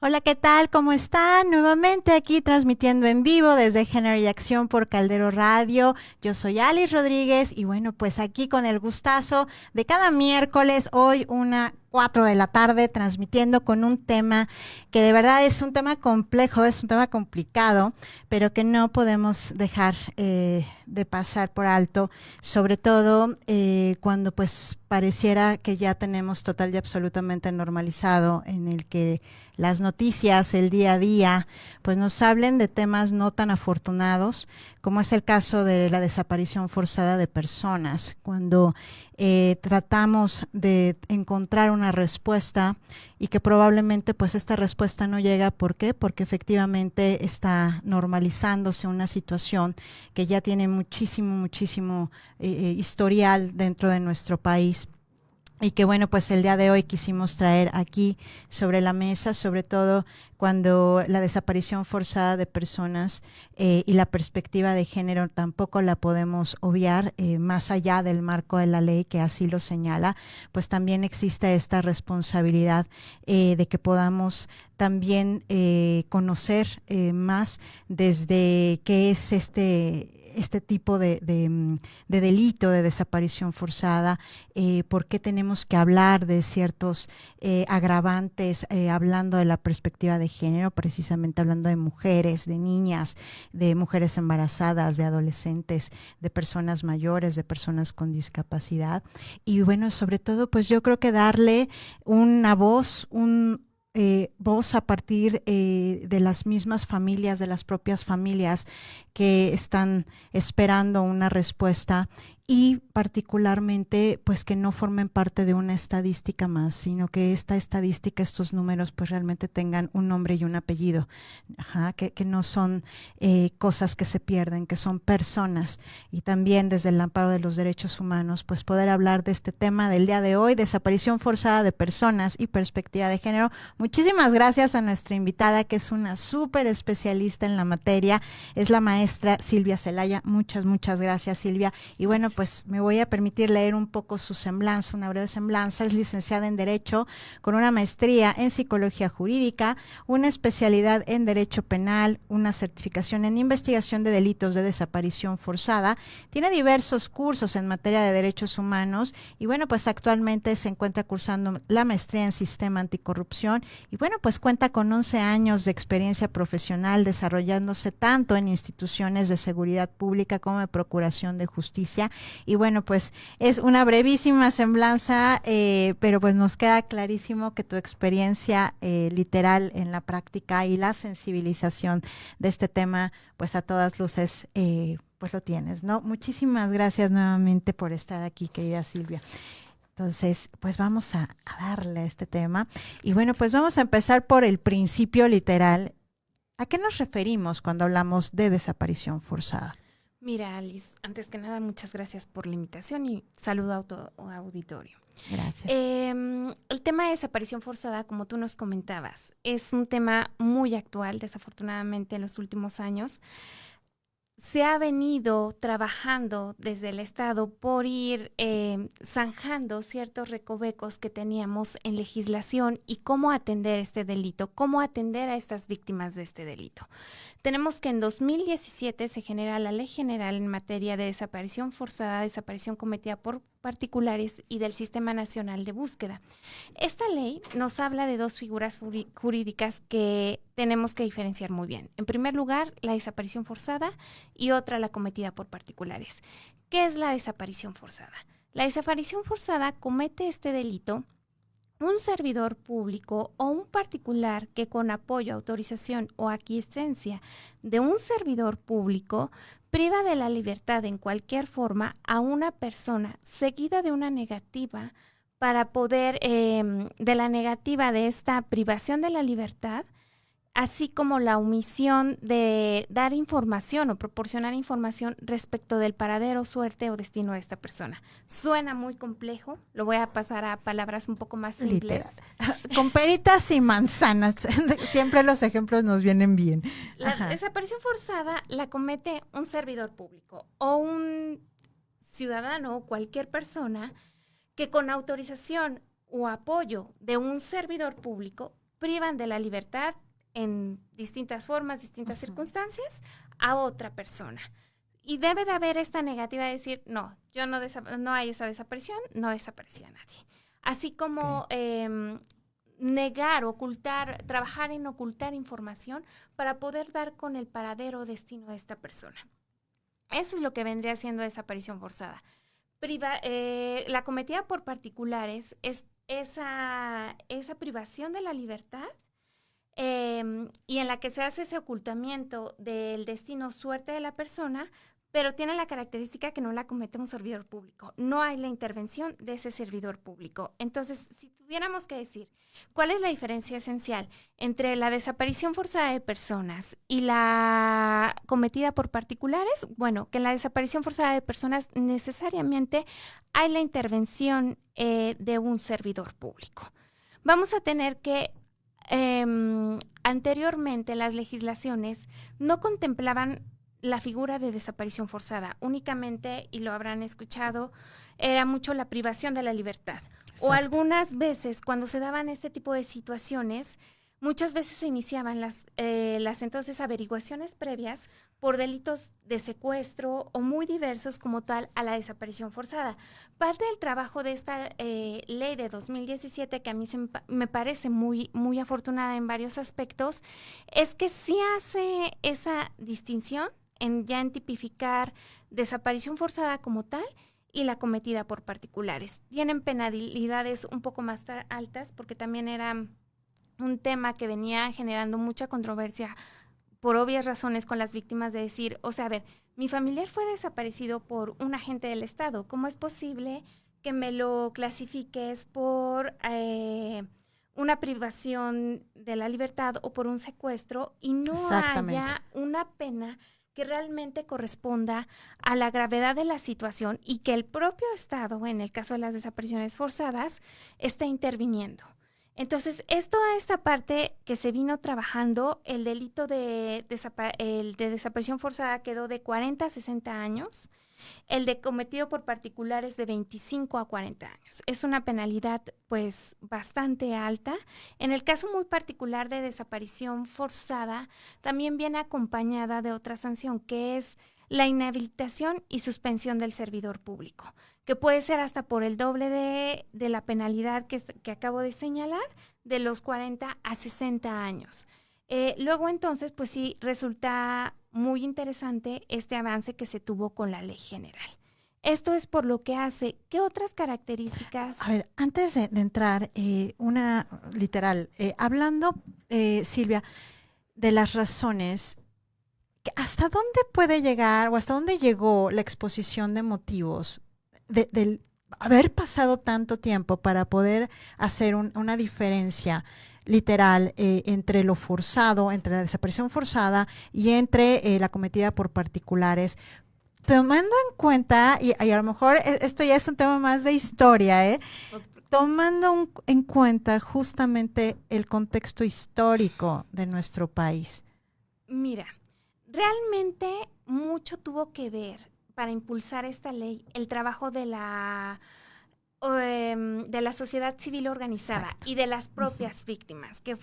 Hola, ¿qué tal? ¿Cómo están? Nuevamente aquí transmitiendo en vivo desde Género y Acción por Caldero Radio. Yo soy Alice Rodríguez y bueno, pues aquí con el gustazo de cada miércoles, hoy una 4 de la tarde, transmitiendo con un tema que de verdad es un tema complejo, es un tema complicado, pero que no podemos dejar de pasar por alto, sobre todo cuando pues pareciera que ya tenemos total y absolutamente normalizado en el que las noticias, el día a día, pues nos hablen de temas no tan afortunados, como es el caso de la desaparición forzada de personas, cuando tratamos de encontrar una respuesta y que probablemente pues esta respuesta no llega. ¿Por qué? Porque efectivamente está normalizándose una situación que ya tiene muchísimo historial dentro de nuestro país. Y que bueno, pues el día de hoy quisimos traer aquí sobre la mesa, sobre todo cuando la desaparición forzada de personas y la perspectiva de género tampoco la podemos obviar, más allá del marco de la ley que así lo señala, pues también existe esta responsabilidad de que podamos también conocer más desde qué es este tipo de delito de desaparición forzada, por qué tenemos que hablar de ciertos agravantes, hablando de la perspectiva de género, precisamente hablando de mujeres, de niñas, de mujeres embarazadas, de adolescentes, de personas mayores, de personas con discapacidad. Y bueno, sobre todo, pues yo creo que darle una voz, voz a partir de las mismas familias, de las propias familias que están esperando una respuesta y particularmente pues que no formen parte de una estadística más, sino que esta estadística, estos números pues realmente tengan un nombre y un apellido. Ajá, que no son cosas que se pierden, que son personas. Y también desde el amparo de los derechos humanos pues poder hablar de este tema del día de hoy, desaparición forzada de personas y perspectiva de género. Muchísimas gracias a nuestra invitada, que es una súper especialista en la materia, es la maestra Silvia Celaya. Muchas gracias, Silvia. Y bueno, pues me voy a permitir leer un poco su semblanza, una breve semblanza. Es licenciada en Derecho con una maestría en Psicología Jurídica, una especialidad en Derecho Penal, una certificación en Investigación de Delitos de Desaparición Forzada. Tiene diversos cursos en materia de derechos humanos y bueno, pues actualmente se encuentra cursando la maestría en Sistema Anticorrupción y bueno, pues cuenta con 11 años de experiencia profesional desarrollándose tanto en instituciones de seguridad pública como de procuración de justicia. Y bueno, pues es una brevísima semblanza, pero pues nos queda clarísimo que tu experiencia literal en la práctica y la sensibilización de este tema, pues a todas luces, pues lo tienes, ¿no? Muchísimas gracias nuevamente por estar aquí, querida Silvia. Entonces, pues vamos a darle a este tema. Y bueno, pues vamos a empezar por el principio literal. ¿A qué nos referimos cuando hablamos de desaparición forzada? Mira, Alice, antes que nada, muchas gracias por la invitación y saludo a tu auditorio. Gracias. El tema de desaparición forzada, como tú nos comentabas, es un tema muy actual, desafortunadamente, en los últimos años. Se ha venido trabajando desde el Estado por ir zanjando ciertos recovecos que teníamos en legislación y cómo atender este delito, cómo atender a estas víctimas de este delito. Tenemos que en 2017 se genera la Ley General en materia de desaparición forzada, desaparición cometida por particulares y del Sistema Nacional de Búsqueda. Esta ley nos habla de dos figuras jurídicas que tenemos que diferenciar muy bien. En primer lugar, la desaparición forzada y otra, la cometida por particulares. ¿Qué es la desaparición forzada? La desaparición forzada comete este delito un servidor público o un particular que con apoyo, autorización o aquiescencia de un servidor público priva de la libertad en cualquier forma a una persona seguida de una negativa para poder, de la negativa de esta privación de la libertad, así como la omisión de dar información o proporcionar información respecto del paradero, suerte o destino de esta persona. Suena muy complejo, lo voy a pasar a palabras un poco más simples. Literal. Con peritas y manzanas, siempre los ejemplos nos vienen bien. La desaparición forzada la comete un servidor público o un ciudadano o cualquier persona que con autorización o apoyo de un servidor público privan de la libertad en distintas formas, distintas circunstancias, a otra persona. Y debe de haber esta negativa de decir, no, yo no hay esa desaparición, no desaparecía nadie. Así como negar, ocultar, trabajar en ocultar información para poder dar con el paradero o destino de esta persona. Eso es lo que vendría siendo desaparición forzada. La cometida por particulares es esa privación de la libertad y en la que se hace ese ocultamiento del destino, suerte de la persona, pero tiene la característica que no la comete un servidor público. No hay la intervención de ese servidor público. Entonces, si tuviéramos que decir, ¿cuál es la diferencia esencial entre la desaparición forzada de personas y la cometida por particulares? Bueno, que en la desaparición forzada de personas necesariamente hay la intervención de un servidor público. Vamos a tener que anteriormente las legislaciones no contemplaban la figura de desaparición forzada, únicamente, y lo habrán escuchado, era mucho la privación de la libertad. Exacto. O algunas veces, cuando se daban este tipo de situaciones, muchas veces se iniciaban las entonces averiguaciones previas por delitos de secuestro o muy diversos como tal a la desaparición forzada. Parte del trabajo de esta ley de 2017, que a mí me parece muy, muy afortunada en varios aspectos, es que sí hace esa distinción en tipificar desaparición forzada como tal y la cometida por particulares. Tienen penalidades un poco más altas porque también era un tema que venía generando mucha controversia por obvias razones con las víctimas de decir, o sea, a ver, mi familiar fue desaparecido por un agente del Estado. ¿Cómo es posible que me lo clasifiques por una privación de la libertad o por un secuestro y no haya una pena que realmente corresponda a la gravedad de la situación y que el propio Estado, en el caso de las desapariciones forzadas, esté interviniendo? Entonces, es toda esta parte que se vino trabajando. El delito de desaparición forzada quedó de 40 a 60 años. El de cometido por particulares de 25 a 40 años. Es una penalidad pues bastante alta. En el caso muy particular de desaparición forzada, también viene acompañada de otra sanción, que es la inhabilitación y suspensión del servidor público, que puede ser hasta por el doble de la penalidad que acabo de señalar, de los 40 a 60 años. Luego entonces, pues sí, resulta muy interesante este avance que se tuvo con la ley general. Esto es por lo que hace. ¿Qué otras características? A ver, antes de entrar, hablando, Silvia, de las razones, ¿hasta dónde puede llegar o hasta dónde llegó la exposición de motivos del haber pasado tanto tiempo para poder hacer una diferencia literal entre lo forzado, entre la desaparición forzada y entre la cometida por particulares? Tomando en cuenta, y a lo mejor esto ya es un tema más de historia, tomando en cuenta justamente el contexto histórico de nuestro país. Mira, realmente mucho tuvo que ver para impulsar esta ley el trabajo de la sociedad civil organizada. Exacto. Y de las propias víctimas, que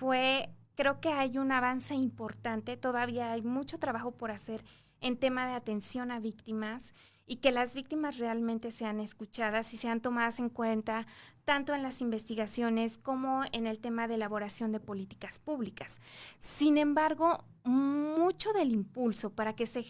creo que hay un avance importante, todavía hay mucho trabajo por hacer en tema de atención a víctimas y que las víctimas realmente sean escuchadas y sean tomadas en cuenta tanto en las investigaciones como en el tema de elaboración de políticas públicas. Sin embargo, mucho del impulso para que se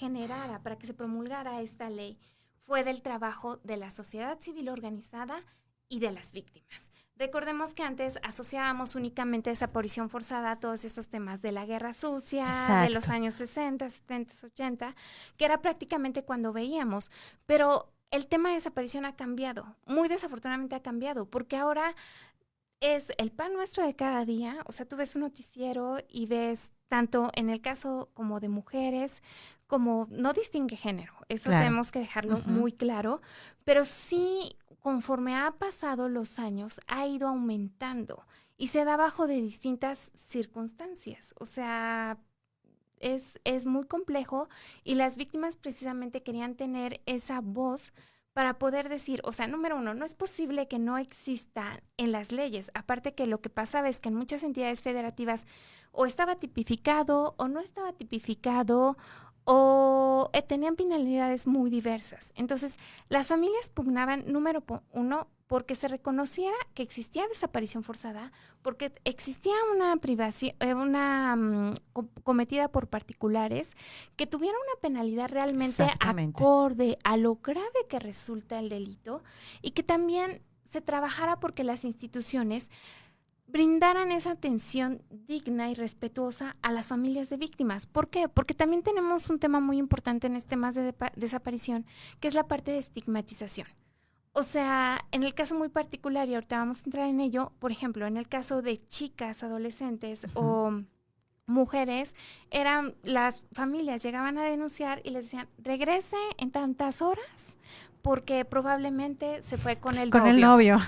promulgara esta ley fue del trabajo de la sociedad civil organizada y de las víctimas. Recordemos que antes asociábamos únicamente desaparición forzada a todos estos temas de la guerra sucia, exacto, de los años 60, 70, 80, que era prácticamente cuando veíamos. Pero el tema de desaparición ha cambiado, muy desafortunadamente ha cambiado, porque ahora es el pan nuestro de cada día. O sea, tú ves un noticiero y ves tanto en el caso como de mujeres, como no distingue género. Eso claro, tenemos que dejarlo muy claro, pero sí, conforme ha pasado los años, ha ido aumentando y se da bajo de distintas circunstancias. O sea, es muy complejo y las víctimas precisamente querían tener esa voz para poder decir, o sea, número uno, no es posible que no exista en las leyes. Aparte que lo que pasaba es que en muchas entidades federativas o estaba tipificado o no estaba tipificado o tenían penalidades muy diversas. Entonces, las familias pugnaban, número uno, porque se reconociera que existía desaparición forzada, porque existía una privacidad, cometida por particulares que tuviera una penalidad realmente Exactamente. acorde a lo grave que resulta el delito y que también se trabajara porque las instituciones brindaran esa atención digna y respetuosa a las familias de víctimas. ¿Por qué? Porque también tenemos un tema muy importante en este tema de desaparición, que es la parte de estigmatización. O sea, en el caso muy particular, y ahorita vamos a entrar en ello, por ejemplo, en el caso de chicas, adolescentes o mujeres, las familias llegaban a denunciar y les decían, regrese en tantas horas porque probablemente se fue con el Con novio. el novio.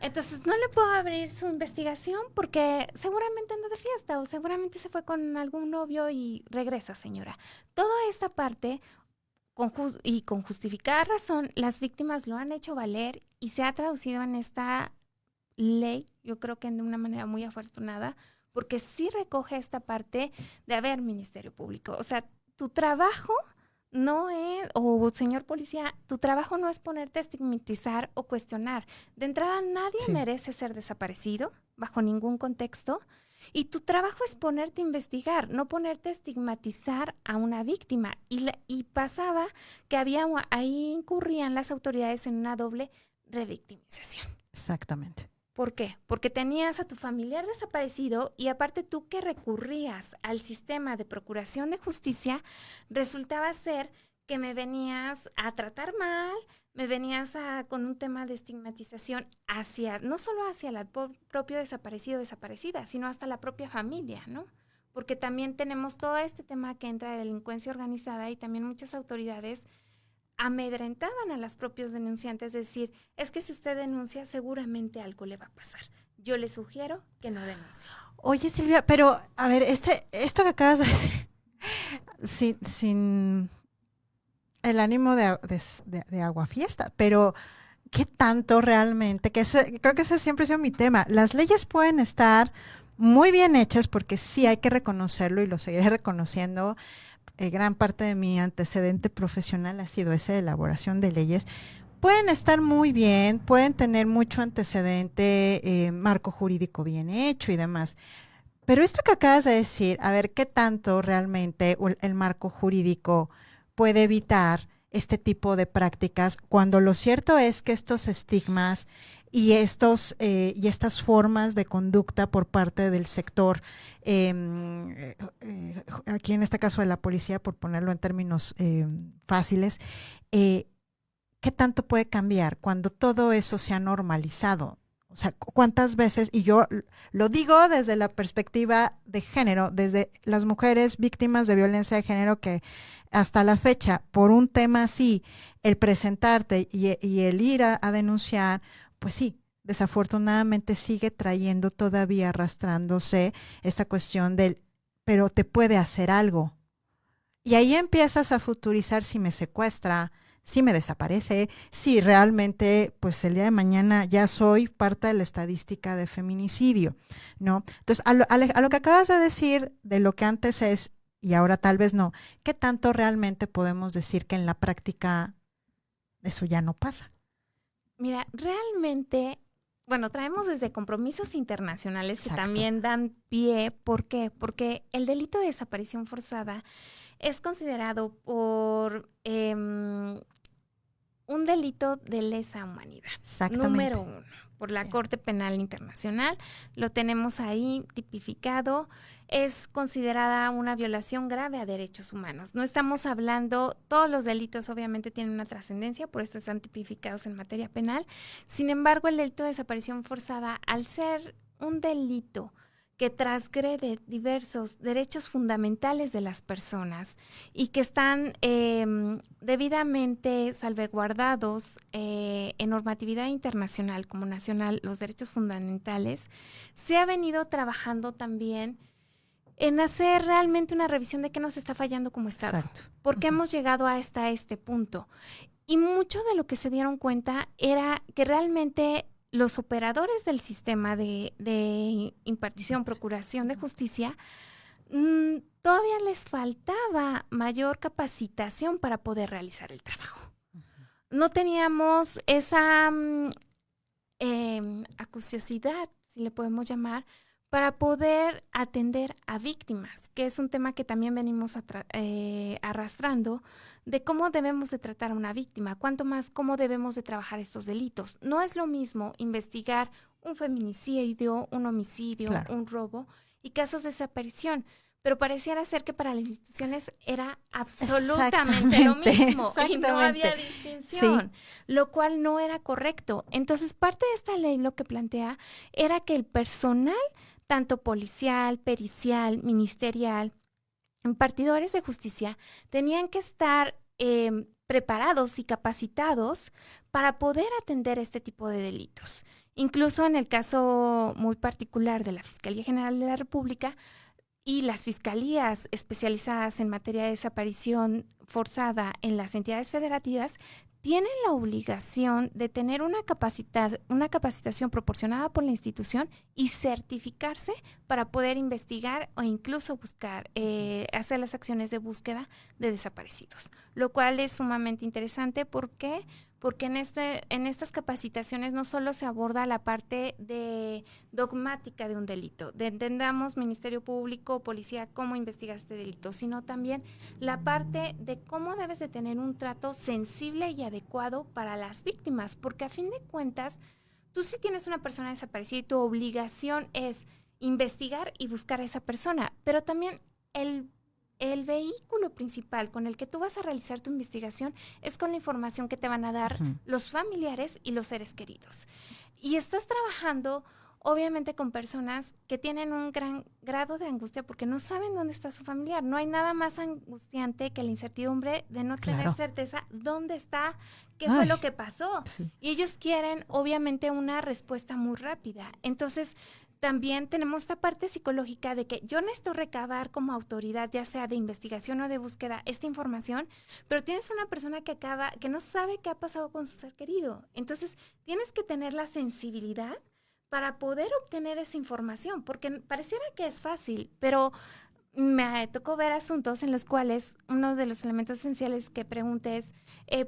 Entonces no le puedo abrir su investigación porque seguramente anda de fiesta o seguramente se fue con algún novio y regresa, señora. Toda esta parte, con justificada razón, las víctimas lo han hecho valer y se ha traducido en esta ley, yo creo que de una manera muy afortunada, porque sí recoge esta parte de, a ver, Ministerio Público, o sea, tu trabajo no es, o señor policía, tu trabajo no es ponerte a estigmatizar o cuestionar. De entrada, nadie Sí. merece ser desaparecido, bajo ningún contexto, y tu trabajo es ponerte a investigar, no ponerte a estigmatizar a una víctima. Y pasaba que ahí incurrían las autoridades en una doble revictimización. Exactamente. ¿Por qué? Porque tenías a tu familiar desaparecido y aparte tú que recurrías al sistema de procuración de justicia, resultaba ser que me venías a tratar mal, me venías con un tema de estigmatización hacia, no solo hacia el propio desaparecido o desaparecida, sino hasta la propia familia, ¿no? Porque también tenemos todo este tema que entra de delincuencia organizada y también muchas autoridades amedrentaban a los propios denunciantes, decir, es que si usted denuncia, seguramente algo le va a pasar. Yo le sugiero que no denuncie. Oye, Silvia, pero a ver, esto que acabas de decir, sin el ánimo de aguafiesta, pero ¿qué tanto realmente? Creo que ese siempre ha sido mi tema. Las leyes pueden estar muy bien hechas porque sí hay que reconocerlo y lo seguiré reconociendo. Gran parte de mi antecedente profesional ha sido esa elaboración de leyes. Pueden estar muy bien, pueden tener mucho antecedente, marco jurídico bien hecho y demás. Pero esto que acabas de decir, a ver, ¿qué tanto realmente el marco jurídico puede evitar este tipo de prácticas cuando lo cierto es que estos estigmas y estas formas de conducta por parte del sector, aquí en este caso de la policía, por ponerlo en términos fáciles, eh, ¿qué tanto puede cambiar cuando todo eso se ha normalizado? O sea, ¿cuántas veces? Y yo lo digo desde la perspectiva de género, desde las mujeres víctimas de violencia de género que hasta la fecha, por un tema así, el presentarte y el ir a denunciar, pues sí, desafortunadamente sigue trayendo todavía arrastrándose esta cuestión del, pero te puede hacer algo. Y ahí empiezas a futurizar si me secuestra, si me desaparece, si realmente, pues el día de mañana ya soy parte de la estadística de feminicidio, ¿no? Entonces, a lo que acabas de decir de lo que antes es y ahora tal vez no, ¿qué tanto realmente podemos decir que en la práctica eso ya no pasa? Mira, realmente, bueno, traemos desde compromisos internacionales que Exacto. también dan pie. ¿Por qué? Porque el delito de desaparición forzada es considerado por un delito de lesa humanidad. Exactamente. Número uno, por la Bien. Corte Penal Internacional, lo tenemos ahí tipificado, es considerada una violación grave a derechos humanos. No estamos hablando, todos los delitos obviamente tienen una trascendencia, por eso están tipificados en materia penal. Sin embargo, el delito de desaparición forzada, al ser un delito que transgrede diversos derechos fundamentales de las personas y que están debidamente salvaguardados en normatividad internacional como nacional, los derechos fundamentales, se ha venido trabajando también en hacer realmente una revisión de qué nos está fallando como Estado. Exacto. ¿Por qué hemos llegado hasta este punto? Y mucho de lo que se dieron cuenta era que realmente los operadores del sistema de impartición, procuración de justicia, todavía les faltaba mayor capacitación para poder realizar el trabajo. No teníamos esa acuciosidad, si le podemos llamar, para poder atender a víctimas, que es un tema que también venimos arrastrando, de cómo debemos de tratar a una víctima, cuánto más cómo debemos de trabajar estos delitos. No es lo mismo investigar un feminicidio, un homicidio, claro, un robo y casos de desaparición, pero pareciera ser que para las instituciones era absolutamente lo mismo y no había distinción, sí, lo cual no era correcto. Entonces, parte de esta ley lo que plantea era que el personal, tanto policial, pericial, ministerial, impartidores de justicia, tenían que estar preparados y capacitados para poder atender este tipo de delitos. Incluso en el caso muy particular de la Fiscalía General de la República, y las fiscalías especializadas en materia de desaparición forzada en las entidades federativas tienen la obligación de tener una capacitación proporcionada por la institución y certificarse para poder investigar o incluso buscar, hacer las acciones de búsqueda de desaparecidos, lo cual es sumamente interesante. ¿Por qué? Porque en estas capacitaciones no solo se aborda la parte de dogmática de un delito, de entendamos Ministerio Público, Policía, cómo investiga este delito, sino también la parte de cómo debes de tener un trato sensible y adecuado para las víctimas, porque a fin de cuentas, tú sí tienes una persona desaparecida y tu obligación es investigar y buscar a esa persona, pero también el vehículo principal con el que tú vas a realizar tu investigación es con la información que te van a dar los familiares y los seres queridos. Y estás trabajando, obviamente, con personas que tienen un gran grado de angustia porque no saben dónde está su familiar. No hay nada más angustiante que la incertidumbre de no tener certeza dónde está, qué fue lo que pasó. Sí. Y ellos quieren, obviamente, una respuesta muy rápida. Entonces, también tenemos esta parte psicológica de que yo necesito recabar como autoridad, ya sea de investigación o de búsqueda, esta información, pero tienes una persona que no sabe qué ha pasado con su ser querido. Entonces, tienes que tener la sensibilidad para poder obtener esa información, porque pareciera que es fácil, pero me tocó ver asuntos en los cuales uno de los elementos esenciales que pregunté es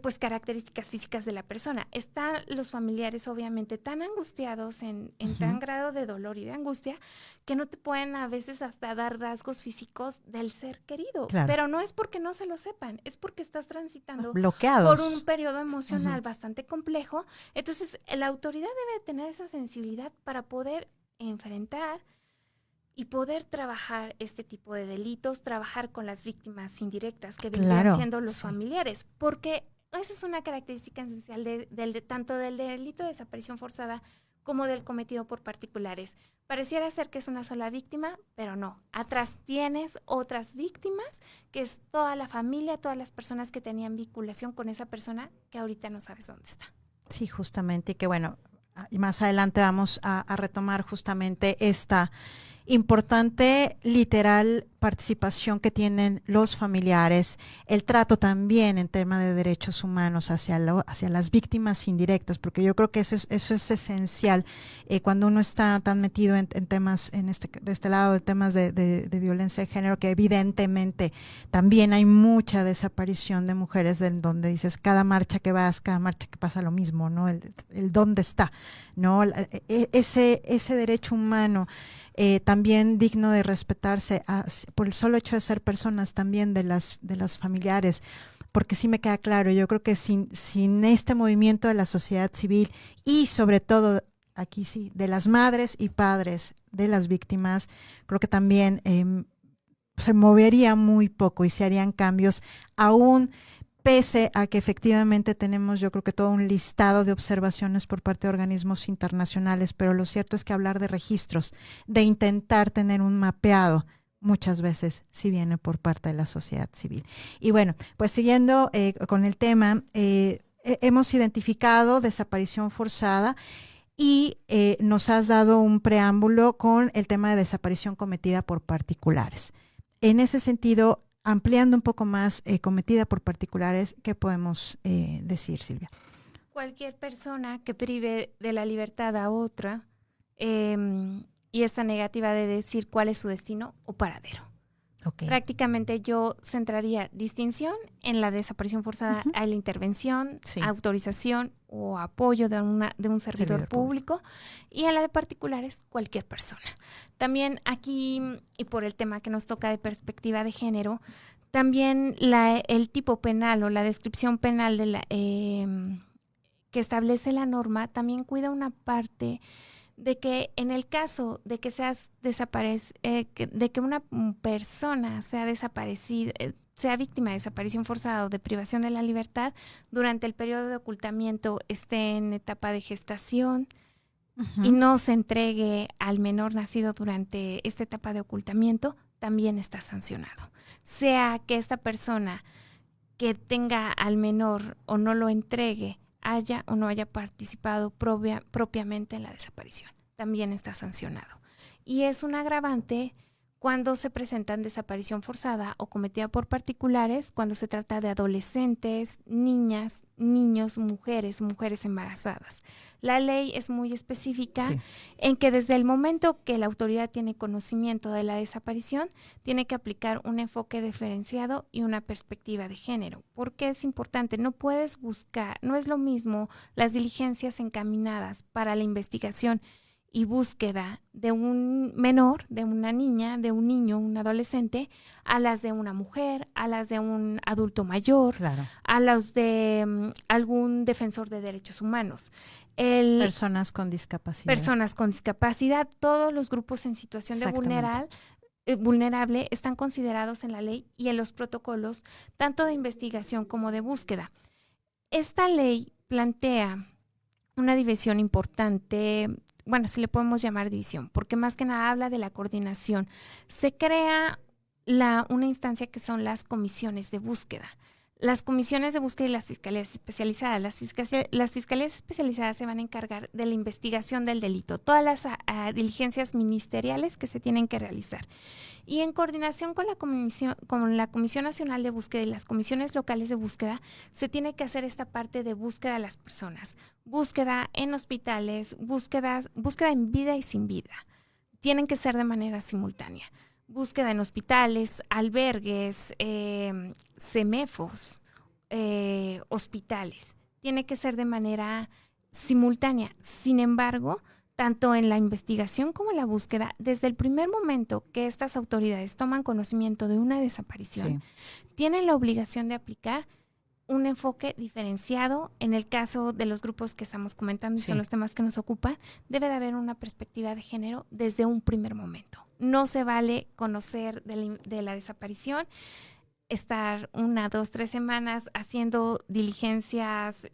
pues características físicas de la persona. Están los familiares obviamente tan angustiados en tan grado de dolor y de angustia que no te pueden a veces hasta dar rasgos físicos del ser querido. Claro. Pero no es porque no se lo sepan, es porque estás transitando bloqueados por un periodo emocional bastante complejo. Entonces la autoridad debe tener esa sensibilidad para poder enfrentar y poder trabajar este tipo de delitos, trabajar con las víctimas indirectas que vendrían siendo los familiares, porque esa es una característica esencial tanto del delito de desaparición forzada como del cometido por particulares. Pareciera ser que es una sola víctima, pero no. Atrás tienes otras víctimas, que es toda la familia, todas las personas que tenían vinculación con esa persona que ahorita no sabes dónde está. Sí, justamente, y que bueno, y más adelante vamos a retomar justamente esta importante literal participación que tienen los familiares, el trato también en tema de derechos humanos hacia las víctimas indirectas, porque yo creo que eso es esencial cuando uno está tan metido en temas, de este lado, de temas de violencia de género, que evidentemente también hay mucha desaparición de mujeres, donde dices, cada marcha que vas, cada marcha que pasa lo mismo, ¿no? El dónde está, ¿no? Ese derecho humano también digno de respetarse por el solo hecho de ser personas también de las familiares, porque sí me queda claro, yo creo que sin este movimiento de la sociedad civil y sobre todo aquí sí, de las madres y padres de las víctimas, creo que también se movería muy poco y se harían cambios aún pese a que efectivamente tenemos, yo creo que todo un listado de observaciones por parte de organismos internacionales, pero lo cierto es que hablar de registros, de intentar tener un mapeado, muchas veces sí viene por parte de la sociedad civil. Y bueno, pues siguiendo con el tema, hemos identificado desaparición forzada y nos has dado un preámbulo con el tema de desaparición cometida por particulares. En ese sentido, ampliando un poco más, cometida por particulares, ¿qué podemos decir, Silvia? Cualquier persona que prive de la libertad a otra y esta negativa de decir cuál es su destino o paradero. Okay. Prácticamente yo centraría distinción en la desaparición forzada Uh-huh. a la intervención, Sí. autorización o apoyo de un servidor público, y en la de particulares cualquier persona. También aquí, y por el tema que nos toca de perspectiva de género, también el tipo penal o la descripción penal de que establece la norma también cuida una parte de que en el caso de que de que una persona sea desaparecida, sea víctima de desaparición forzada o de privación de la libertad, durante el periodo de ocultamiento esté en etapa de gestación y no se entregue al menor nacido durante esta etapa de ocultamiento, también está sancionado. Sea que esta persona que tenga al menor o no lo entregue haya o no haya participado propiamente en la desaparición, también está sancionado. Y es un agravante cuando se presentan desaparición forzada o cometida por particulares, cuando se trata de adolescentes, niñas, niños, mujeres embarazadas. La ley es muy específica en que desde el momento que la autoridad tiene conocimiento de la desaparición, tiene que aplicar un enfoque diferenciado y una perspectiva de género. ¿Por qué es importante? No puedes buscar, no es lo mismo las diligencias encaminadas para la investigación y búsqueda de un menor, de una niña, de un niño, un adolescente, a las de una mujer, a las de un adulto mayor, a las de algún defensor de derechos humanos. Personas con discapacidad. Todos los grupos en situación de vulnerable están considerados en la ley y en los protocolos, tanto de investigación como de búsqueda. Esta ley plantea una división importante, bueno, si le podemos llamar división, porque más que nada habla de la coordinación. Se crea una instancia que son las comisiones de búsqueda. Las comisiones de búsqueda y las fiscalías especializadas. Las fiscalías especializadas se van a encargar de la investigación del delito, todas las diligencias ministeriales que se tienen que realizar. Y en coordinación con la Comisión Nacional de Búsqueda y las comisiones locales de búsqueda, se tiene que hacer esta parte de búsqueda de las personas. Búsqueda en hospitales, búsqueda en vida y sin vida. Tienen que ser de manera simultánea. Búsqueda en hospitales, albergues, CEMEFOS, hospitales. Tiene que ser de manera simultánea. Sin embargo, tanto en la investigación como en la búsqueda, desde el primer momento que estas autoridades toman conocimiento de una desaparición, tienen la obligación de aplicar un enfoque diferenciado. En el caso de los grupos que estamos comentando y son los temas que nos ocupan, debe de haber una perspectiva de género desde un primer momento. No se vale conocer de la desaparición, estar 1, 2, 3 semanas haciendo diligencias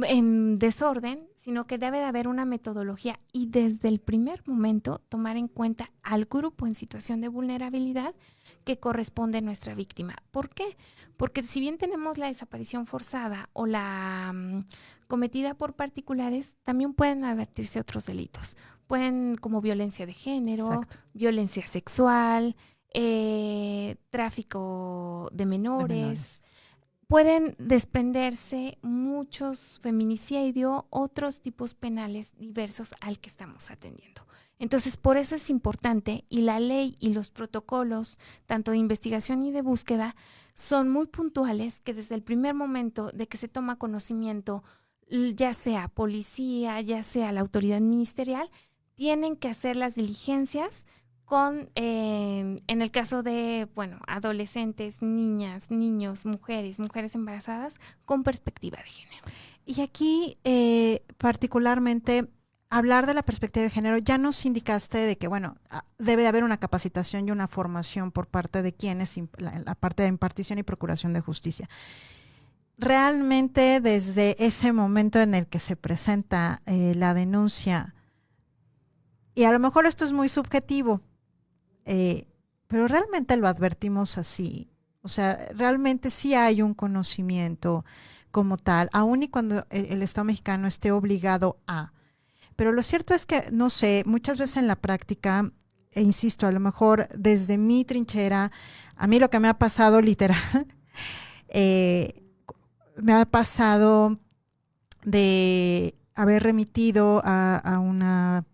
en desorden, sino que debe de haber una metodología y desde el primer momento tomar en cuenta al grupo en situación de vulnerabilidad que corresponde a nuestra víctima. ¿Por qué? Porque si bien tenemos la desaparición forzada o la cometida por particulares, también pueden advertirse otros delitos. Pueden como violencia de género, violencia sexual, tráfico de menores. Pueden desprenderse muchos feminicidio, otros tipos penales diversos al que estamos atendiendo. Entonces, por eso es importante, y la ley y los protocolos, tanto de investigación y de búsqueda, son muy puntuales, que desde el primer momento de que se toma conocimiento, ya sea policía, ya sea la autoridad ministerial, tienen que hacer las diligencias con, en el caso de, adolescentes, niñas, niños, mujeres embarazadas, con perspectiva de género. Y aquí, particularmente, hablar de la perspectiva de género, ya nos indicaste de que, debe de haber una capacitación y una formación por parte de quienes, la parte de impartición y procuración de justicia. Realmente, desde ese momento en el que se presenta la denuncia, y a lo mejor esto es muy subjetivo, pero realmente lo advertimos así. O sea, realmente sí hay un conocimiento como tal, aun y cuando el Estado mexicano esté obligado a. Pero lo cierto es que, no sé, muchas veces en la práctica insisto, a lo mejor desde mi trinchera, a mí lo que me ha pasado literal, me ha pasado de haber remitido a una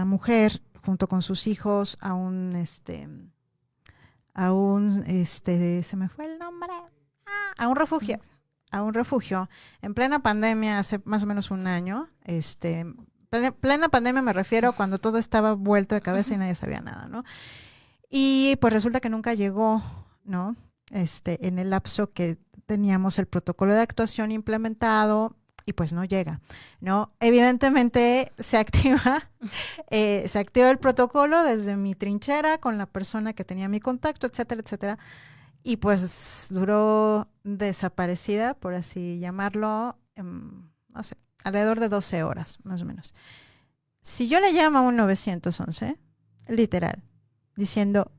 mujer junto con sus hijos se me fue el nombre, a un refugio en plena pandemia hace más o menos un año. Plena pandemia me refiero cuando todo estaba vuelto de cabeza y nadie sabía nada, ¿no? Y pues resulta que nunca llegó, ¿no? En el lapso que teníamos el protocolo de actuación implementado y pues no llega, ¿no? Evidentemente se activa el protocolo desde mi trinchera con la persona que tenía mi contacto, etcétera, etcétera. Y pues duró desaparecida, por así llamarlo, no sé, alrededor de 12 horas, más o menos. Si yo le llamo a un 911, literal, diciendo,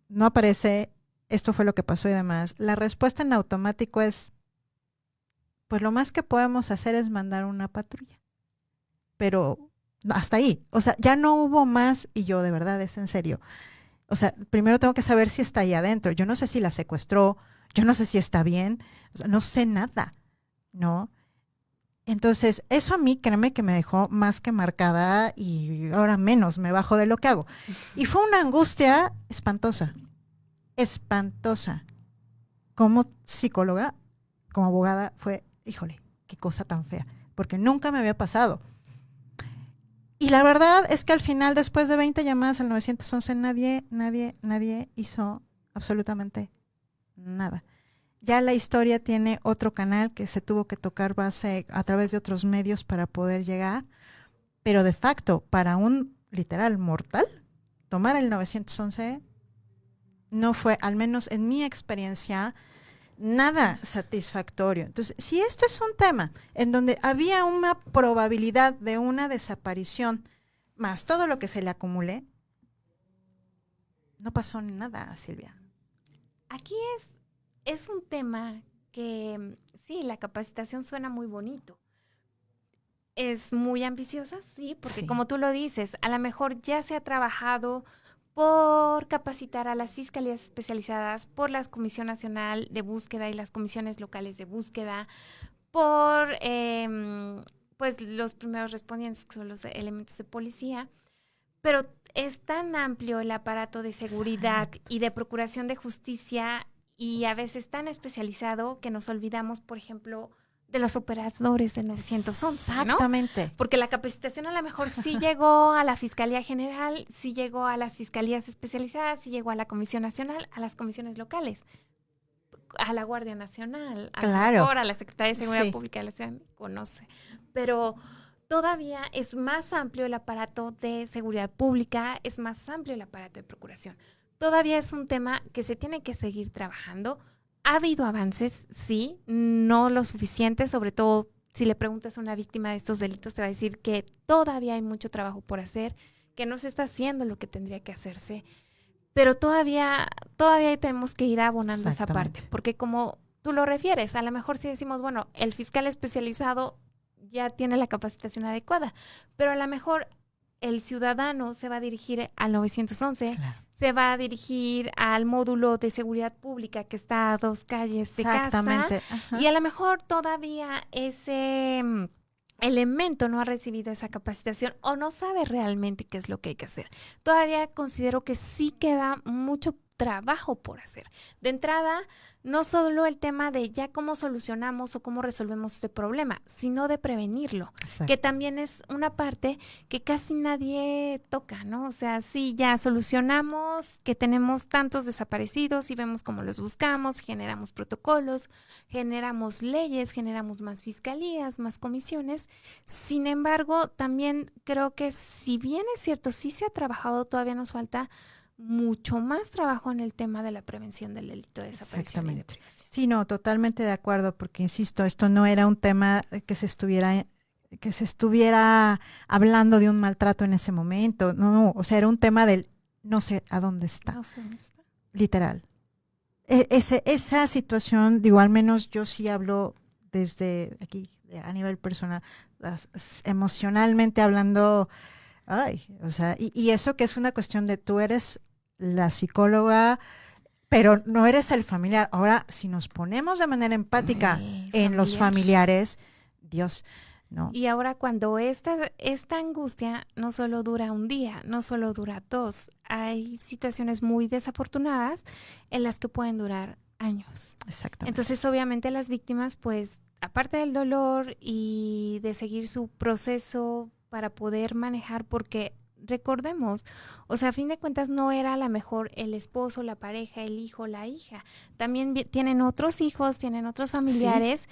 no aparece, esto fue lo que pasó y demás, la respuesta en automático es, pues lo más que podemos hacer es mandar una patrulla. Pero hasta ahí, o sea, ya no hubo más y yo de verdad, es en serio. O sea, primero tengo que saber si está ahí adentro. Yo no sé si la secuestró, yo no sé si está bien, o sea, no sé nada, ¿no? Entonces, eso a mí, créeme que me dejó más que marcada y ahora menos me bajo de lo que hago. Y fue una angustia espantosa, espantosa. Como psicóloga, como abogada, fue, híjole, qué cosa tan fea, porque nunca me había pasado. Y la verdad es que al final, después de 20 llamadas al 911, nadie hizo absolutamente nada. Ya la historia tiene otro canal que se tuvo que tocar base a través de otros medios para poder llegar, pero de facto, para un literal mortal, tomar el 911 no fue, al menos en mi experiencia, nada satisfactorio. Entonces, si esto es un tema en donde había una probabilidad de una desaparición, más todo lo que se le acumule, no pasó nada, Silvia. Aquí es un tema que, sí, la capacitación suena muy bonito. Es muy ambiciosa, sí, porque como tú lo dices, a lo mejor ya se ha trabajado por capacitar a las fiscalías especializadas, por la Comisión Nacional de Búsqueda y las comisiones locales de búsqueda, por pues los primeros respondientes, que son los elementos de policía, pero es tan amplio el aparato de seguridad y de procuración de justicia y a veces tan especializado que nos olvidamos, por ejemplo, de los operadores del 911, Exactamente. ¿no? Porque la capacitación a lo mejor sí llegó a la Fiscalía General, sí llegó a las fiscalías especializadas, sí llegó a la Comisión Nacional, a las comisiones locales, a la Guardia Nacional, a lo mejor a la Secretaría de Seguridad Pública de la Ciudad de México, no sé. Pero todavía es más amplio el aparato de seguridad pública, es más amplio el aparato de procuración. Todavía es un tema que se tiene que seguir trabajando. Ha habido avances, sí, no lo suficiente, sobre todo si le preguntas a una víctima de estos delitos, te va a decir que todavía hay mucho trabajo por hacer, que no se está haciendo lo que tendría que hacerse, pero todavía tenemos que ir abonando esa parte, porque como tú lo refieres, a lo mejor si decimos, bueno, el fiscal especializado ya tiene la capacitación adecuada, pero a lo mejor el ciudadano se va a dirigir al 911, se va a dirigir al módulo de seguridad pública que está a 2 calles de casa, y a lo mejor todavía ese elemento no ha recibido esa capacitación o no sabe realmente qué es lo que hay que hacer. Todavía considero que sí queda mucho trabajo por hacer. De entrada, no solo el tema de ya cómo solucionamos o cómo resolvemos este problema, sino de prevenirlo, que también es una parte que casi nadie toca, ¿no? O sea, sí, ya solucionamos que tenemos tantos desaparecidos y vemos cómo los buscamos, generamos protocolos, generamos leyes, generamos más fiscalías, más comisiones. Sin embargo, también creo que si bien es cierto, sí se ha trabajado, todavía nos falta mucho más trabajo en el tema de la prevención del delito de desaparición y de privación. Sí, no, totalmente de acuerdo, porque insisto, esto no era un tema que se estuviera hablando de un maltrato en ese momento, no, o sea, era un tema del no sé a dónde está. No sé dónde está. Literal. Esa situación, digo, al menos yo sí hablo desde aquí, a nivel personal, emocionalmente hablando. Ay, o sea, y eso que es una cuestión de tú eres la psicóloga, pero no eres el familiar. Ahora, si nos ponemos de manera empática El en los familiar. familiares, Dios, no, Y ahora cuando esta angustia no solo dura un día, no solo dura dos, hay situaciones muy desafortunadas en las que pueden durar años. exactamente. Entonces, obviamente las víctimas, pues, aparte del dolor y de seguir su proceso para poder manejar, porque recordemos, o sea, a fin de cuentas no era a lo mejor el esposo, la pareja, el hijo, la hija. También tienen otros hijos, tienen otros Sí, familiares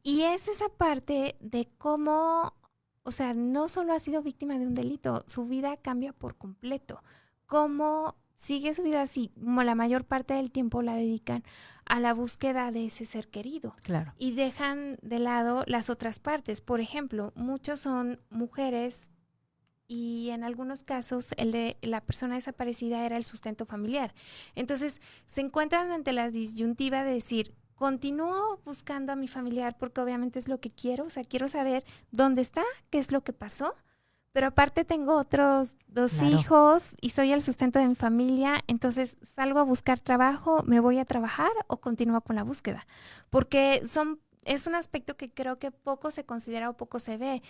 y es esa parte de cómo, o sea, no solo ha sido víctima de un delito, su vida cambia por completo. Cómo sigue su vida así, como la mayor parte del tiempo la dedican a la búsqueda de ese ser querido claro. y dejan de lado las otras partes. Por ejemplo, muchos son mujeres y en algunos casos el de la persona desaparecida era el sustento familiar. Entonces se encuentran ante la disyuntiva de decir, continúo buscando a mi familiar porque obviamente es lo que quiero, o sea, quiero saber dónde está, qué es lo que pasó, pero aparte tengo otros dos Claro. hijos y soy el sustento de mi familia, entonces salgo a buscar trabajo, me voy a trabajar o continúo con la búsqueda, porque es un aspecto que creo que poco se considera o poco se ve.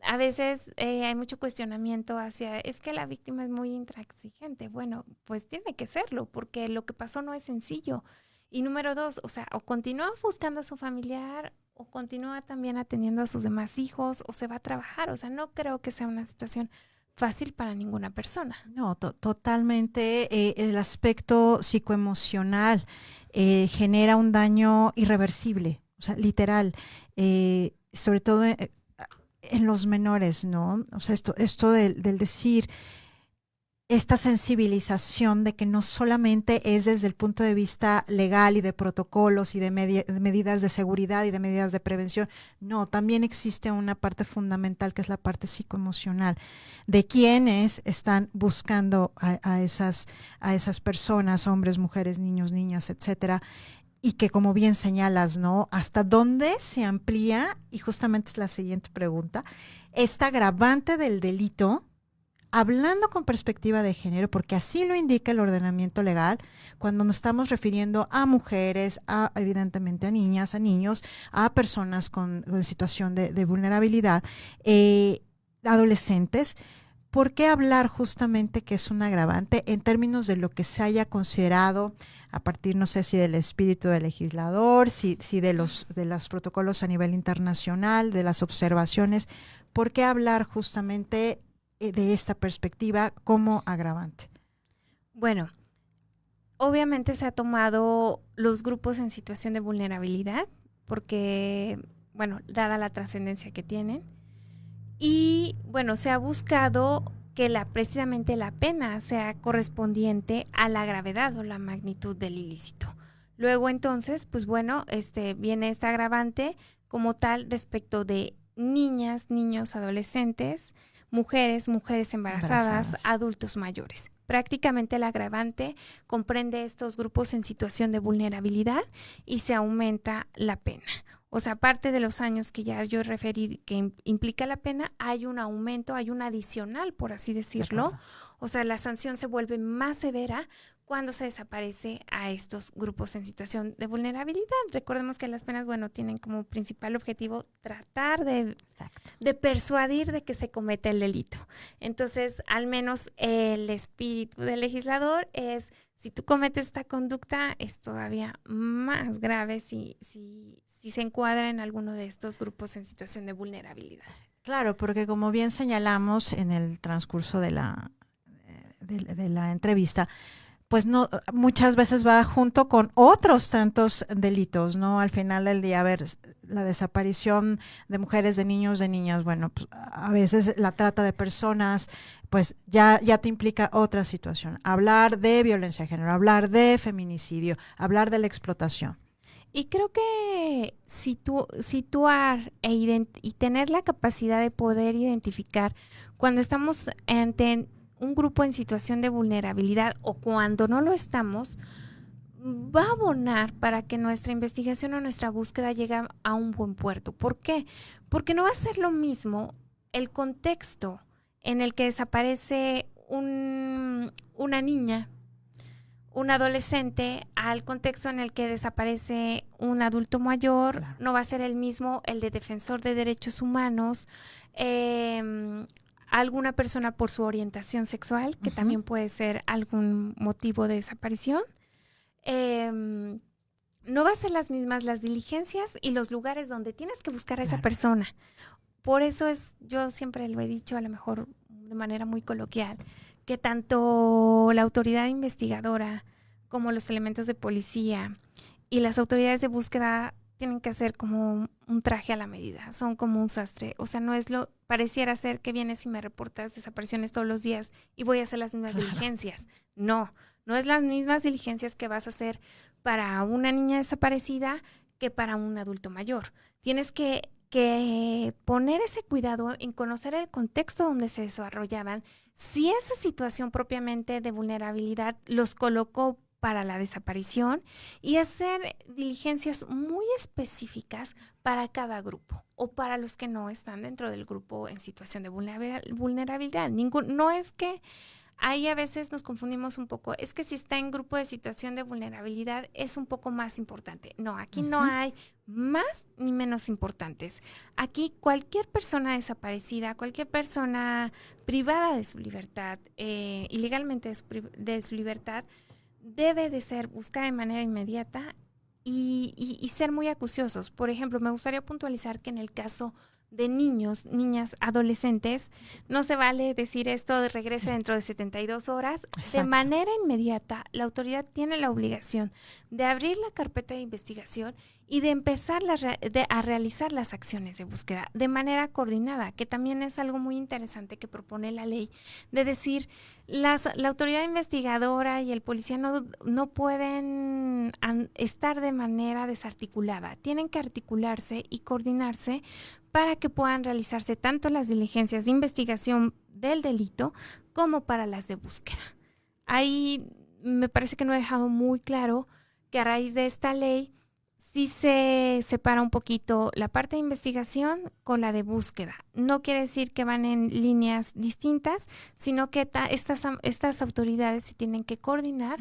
A veces hay mucho cuestionamiento hacia, es que la víctima es muy intransigente. Bueno, pues tiene que serlo, porque lo que pasó no es sencillo. Y número dos, o sea, o continúa buscando a su familiar, o continúa también atendiendo a sus demás hijos, o se va a trabajar. O sea, no creo que sea una situación fácil para ninguna persona. No, totalmente. El aspecto psicoemocional genera un daño irreversible, o sea, literal, sobre todo en los menores, ¿no? O sea, esto del decir, esta sensibilización de que no solamente es desde el punto de vista legal y de protocolos y de medidas de seguridad y de medidas de prevención, no, también existe una parte fundamental que es la parte psicoemocional de quienes están buscando a esas personas, hombres, mujeres, niños, niñas, etcétera, y que como bien señalas, ¿no? ¿Hasta dónde se amplía? Y justamente es la siguiente pregunta, esta agravante del delito, hablando con perspectiva de género, porque así lo indica el ordenamiento legal, cuando nos estamos refiriendo a mujeres, a evidentemente a niñas, a niños, a personas con situación de vulnerabilidad, adolescentes. ¿Por qué hablar justamente que es un agravante en términos de lo que se haya considerado a partir, no sé si del espíritu del legislador, si de los protocolos a nivel internacional, de las observaciones? ¿Por qué hablar justamente de esta perspectiva como agravante? Bueno, obviamente se ha tomado los grupos en situación de vulnerabilidad, porque, bueno, dada la trascendencia que tienen. Y bueno, se ha buscado que precisamente la pena sea correspondiente a la gravedad o la magnitud del ilícito. Luego entonces, pues bueno, viene esta agravante como tal respecto de niñas, niños, adolescentes, mujeres embarazadas, adultos mayores. Prácticamente el agravante comprende estos grupos en situación de vulnerabilidad y se aumenta la pena. O sea, aparte de los años que ya yo referí que implica la pena, hay un aumento, hay un adicional, por así decirlo. O sea, la sanción se vuelve más severa cuando se desaparece a estos grupos en situación de vulnerabilidad. Recordemos que las penas, bueno, tienen como principal objetivo tratar de persuadir de que se cometa el delito. Entonces, al menos el espíritu del legislador es, si tú cometes esta conducta, es todavía más grave si se encuadra en alguno de estos grupos en situación de vulnerabilidad. Claro, porque como bien señalamos en el transcurso de la entrevista, pues no, muchas veces va junto con otros tantos delitos, ¿no? Al final del día, a ver, la desaparición de mujeres, de niños, de niñas, bueno, pues a veces la trata de personas, pues ya te implica otra situación. Hablar de violencia de género, hablar de feminicidio, hablar de la explotación. Y creo que situar y tener la capacidad de poder identificar cuando estamos ante un grupo en situación de vulnerabilidad o cuando no lo estamos, va a abonar para que nuestra investigación o nuestra búsqueda llegue a un buen puerto. ¿Por qué? Porque no va a ser lo mismo el contexto en el que desaparece una niña, un adolescente, al contexto en el que desaparece un adulto mayor, Claro. no va a ser el mismo el de defensor de derechos humanos, alguna persona por su orientación sexual, que también puede ser algún motivo de desaparición. No va a ser las mismas las diligencias y los lugares donde tienes que buscar a esa persona. Por eso yo siempre lo he dicho, a lo mejor de manera muy coloquial, que tanto la autoridad investigadora como los elementos de policía y las autoridades de búsqueda tienen que hacer como un traje a la medida, son como un sastre. O sea, pareciera ser que vienes y me reportas desapariciones todos los días y voy a hacer las mismas diligencias. No es las mismas diligencias que vas a hacer para una niña desaparecida que para un adulto mayor. Tienes que poner ese cuidado en conocer el contexto donde se desarrollaban, si esa situación propiamente de vulnerabilidad los colocó para la desaparición y hacer diligencias muy específicas para cada grupo o para los que no están dentro del grupo en situación de vulnerabilidad. No es que ahí a veces nos confundimos un poco. Es que si está en grupo de situación de vulnerabilidad es un poco más importante. No, aquí no hay más ni menos importantes. Aquí cualquier persona desaparecida, cualquier persona privada de su libertad, ilegalmente de su libertad, debe de ser buscada de manera inmediata y ser muy acuciosos. Por ejemplo, me gustaría puntualizar que en el caso de niños, niñas, adolescentes, no se vale decir esto de regrese dentro de 72 horas. Exacto. De manera inmediata, la autoridad tiene la obligación de abrir la carpeta de investigación y de empezar a realizar las acciones de búsqueda de manera coordinada, que también es algo muy interesante que propone la ley, de decir, la autoridad investigadora y el policía no pueden estar de manera desarticulada, tienen que articularse y coordinarse para que puedan realizarse tanto las diligencias de investigación del delito como para las de búsqueda. Ahí me parece que no he dejado muy claro que a raíz de esta ley sí se separa un poquito la parte de investigación con la de búsqueda. No quiere decir que van en líneas distintas, sino que estas autoridades se tienen que coordinar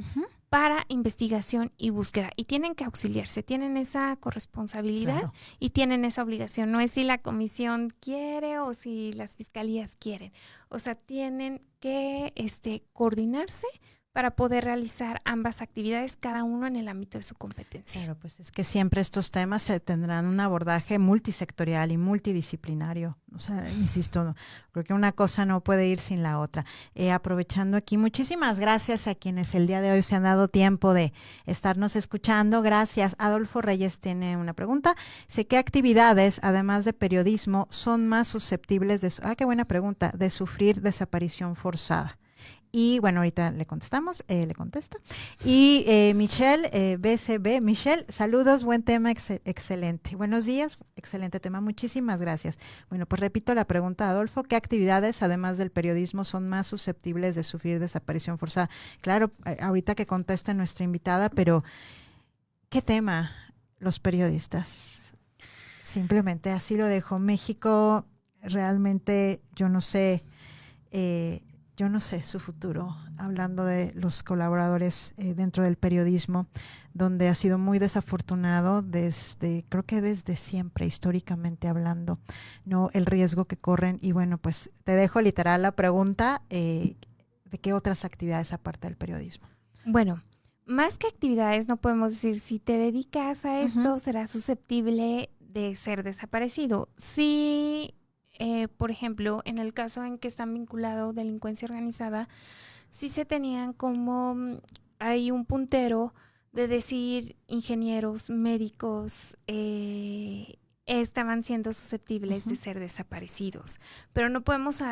para investigación y búsqueda y tienen que auxiliarse, tienen esa corresponsabilidad y tienen esa obligación. No es si la comisión quiere o si las fiscalías quieren. O sea, tienen que coordinarse para poder realizar ambas actividades, cada uno en el ámbito de su competencia. Claro, pues es que siempre estos temas tendrán un abordaje multisectorial y multidisciplinario. O sea, insisto, no, creo que una cosa no puede ir sin la otra. Aprovechando aquí, muchísimas gracias a quienes el día de hoy se han dado tiempo de estarnos escuchando. Gracias. Adolfo Reyes tiene una pregunta. Sé qué actividades, además de periodismo, son más susceptibles qué buena pregunta, de sufrir desaparición forzada. Y bueno, ahorita le contestamos, le contesta. Y Michelle, BCB, Michelle, saludos, buen tema, excelente. Buenos días, excelente tema, muchísimas gracias. Bueno, pues repito la pregunta, Adolfo, ¿qué actividades, además del periodismo, son más susceptibles de sufrir desaparición forzada? Claro, ahorita que contesta nuestra invitada, pero ¿qué tema? Los periodistas. Simplemente así lo dejo. México, realmente, yo no sé su futuro, hablando de los colaboradores dentro del periodismo, donde ha sido muy desafortunado creo que desde siempre, históricamente hablando, no el riesgo que corren. Y bueno, pues te dejo literal la pregunta, ¿de qué otras actividades aparte del periodismo? Bueno, más que actividades, no podemos decir si te dedicas a esto, serás susceptible de ser desaparecido. Sí. Por ejemplo, en el caso en que están vinculados delincuencia organizada, sí se tenían como hay un puntero de decir ingenieros, médicos estaban siendo susceptibles de ser desaparecidos, pero no podemos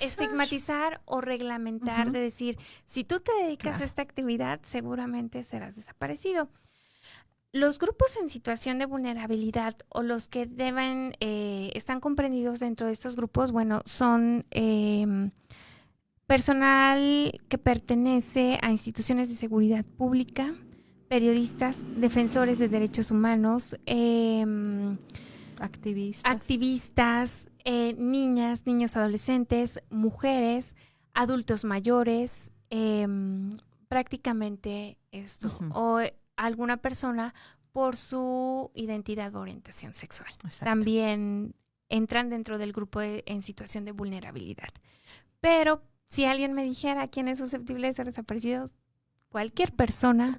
estigmatizar o reglamentar de decir, si tú te dedicas a esta actividad, seguramente serás desaparecido. Los grupos en situación de vulnerabilidad o los que están comprendidos dentro de estos grupos, bueno, son personal que pertenece a instituciones de seguridad pública, periodistas, defensores de derechos humanos, activistas, niñas, niños adolescentes, mujeres, adultos mayores, prácticamente esto, o alguna persona por su identidad o orientación sexual. Exacto. También entran dentro del grupo en situación de vulnerabilidad. Pero si alguien me dijera quién es susceptible de ser desaparecido, cualquier persona,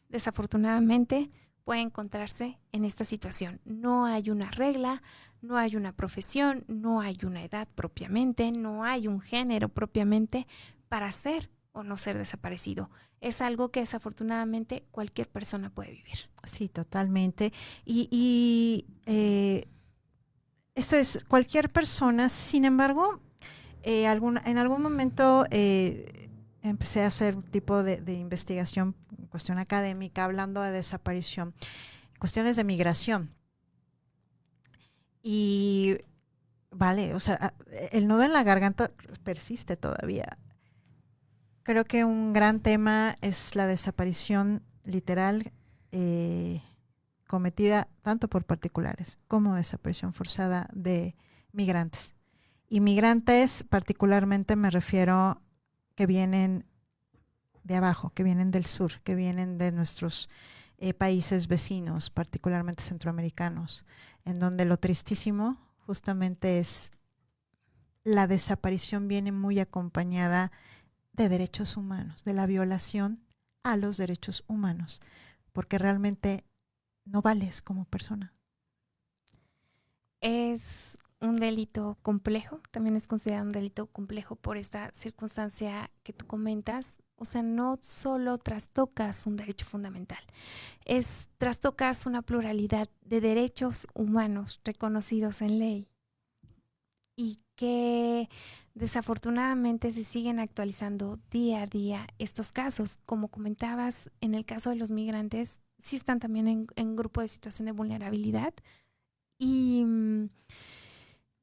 desafortunadamente, puede encontrarse en esta situación. No hay una regla, no hay una profesión, no hay una edad propiamente, no hay un género propiamente para ser o no ser desaparecido. Es algo que desafortunadamente cualquier persona puede vivir. Sí, totalmente. Y esto es cualquier persona. Sin embargo, en algún momento empecé a hacer un tipo de investigación, cuestión académica, hablando de desaparición, cuestiones de migración. Y vale, o sea, el nudo en la garganta persiste todavía. Creo que un gran tema es la desaparición literal cometida tanto por particulares como desaparición forzada de migrantes. Y migrantes particularmente me refiero que vienen de abajo, que vienen del sur, que vienen de nuestros países vecinos, particularmente centroamericanos, en donde lo tristísimo justamente es la desaparición viene muy acompañada de derechos humanos, de la violación a los derechos humanos, porque realmente no vales como persona. Es un delito complejo, también es considerado un delito complejo por esta circunstancia que tú comentas. O sea, no solo trastocas un derecho fundamental, trastocas una pluralidad de derechos humanos reconocidos en ley y que desafortunadamente se siguen actualizando día a día estos casos. Como comentabas, en el caso de los migrantes, sí están también en grupo de situación de vulnerabilidad. Y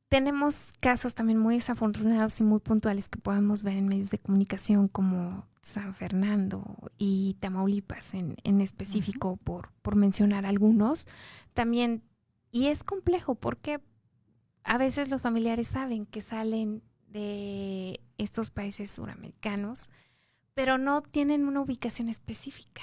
tenemos casos también muy desafortunados y muy puntuales que podemos ver en medios de comunicación como San Fernando y Tamaulipas en específico, por mencionar algunos. También, y es complejo porque a veces los familiares saben que salen de estos países suramericanos, pero no tienen una ubicación específica.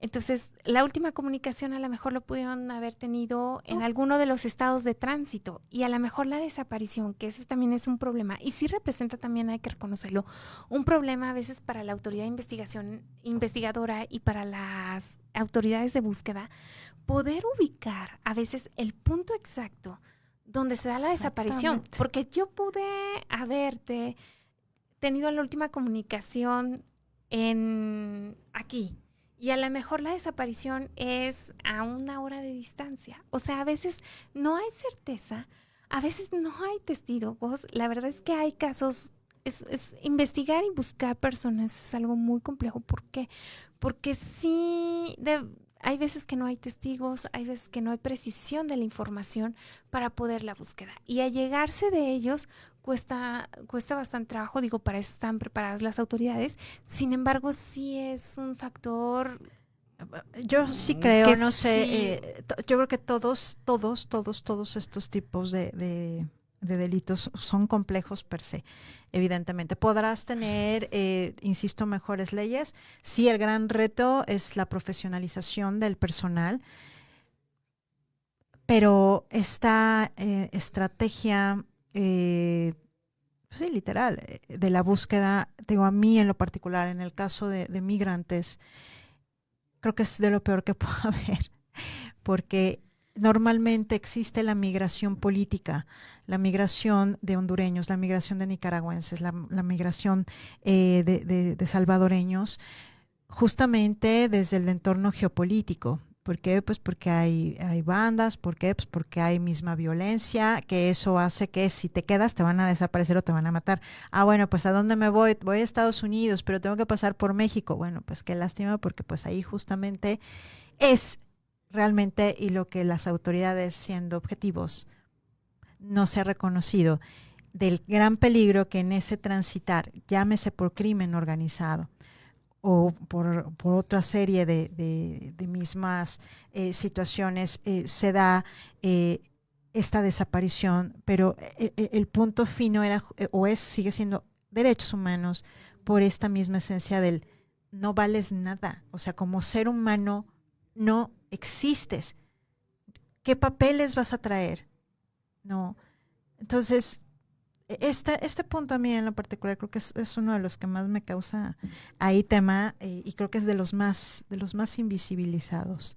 Entonces, la última comunicación a lo mejor lo pudieron haber tenido en alguno de los estados de tránsito y a lo mejor la desaparición, que eso también es un problema y sí representa también, hay que reconocerlo, un problema a veces para la autoridad de investigadora y para las autoridades de búsqueda, poder ubicar a veces el punto exacto donde se da la desaparición, porque yo pude haberte tenido la última comunicación aquí. Y a lo mejor la desaparición es a 1 hora de distancia. O sea, a veces no hay certeza, a veces no hay testigos. La verdad es que hay casos, es investigar y buscar personas es algo muy complejo. ¿Por qué? Porque sí, hay veces que no hay testigos, hay veces que no hay precisión de la información para poder la búsqueda. Y al llegarse de ellos cuesta bastante trabajo, digo, para eso están preparadas las autoridades. Sin embargo, sí es un factor. Yo sí creo, no sí. sé, yo creo que todos estos tipos de delitos son complejos per se, evidentemente. Podrás tener, insisto, mejores leyes. Sí, el gran reto es la profesionalización del personal, pero esta estrategia, sí, literal, de la búsqueda, digo, a mí en lo particular, en el caso de migrantes, creo que es de lo peor que puede haber, porque normalmente existe la migración política, la migración de hondureños, la migración de nicaragüenses, la migración de salvadoreños, justamente desde el entorno geopolítico. ¿Por qué? Pues porque hay bandas, ¿por qué? Pues porque hay misma violencia, que eso hace que si te quedas te van a desaparecer o te van a matar. Ah, bueno, pues ¿a dónde me voy? Voy a Estados Unidos, pero tengo que pasar por México. Bueno, pues qué lástima, porque pues ahí justamente es realmente, y lo que las autoridades, siendo objetivos, no se ha reconocido, del gran peligro que en ese transitar, llámese por crimen organizado o por otra serie de mismas situaciones, se da esta desaparición, pero el punto fino era sigue siendo derechos humanos por esta misma esencia del no vales nada, o sea, como ser humano no existes. ¿Qué papeles vas a traer? No. Entonces, este punto a mí en lo particular creo que es uno de los que más me causa ahí tema y creo que es de los más invisibilizados.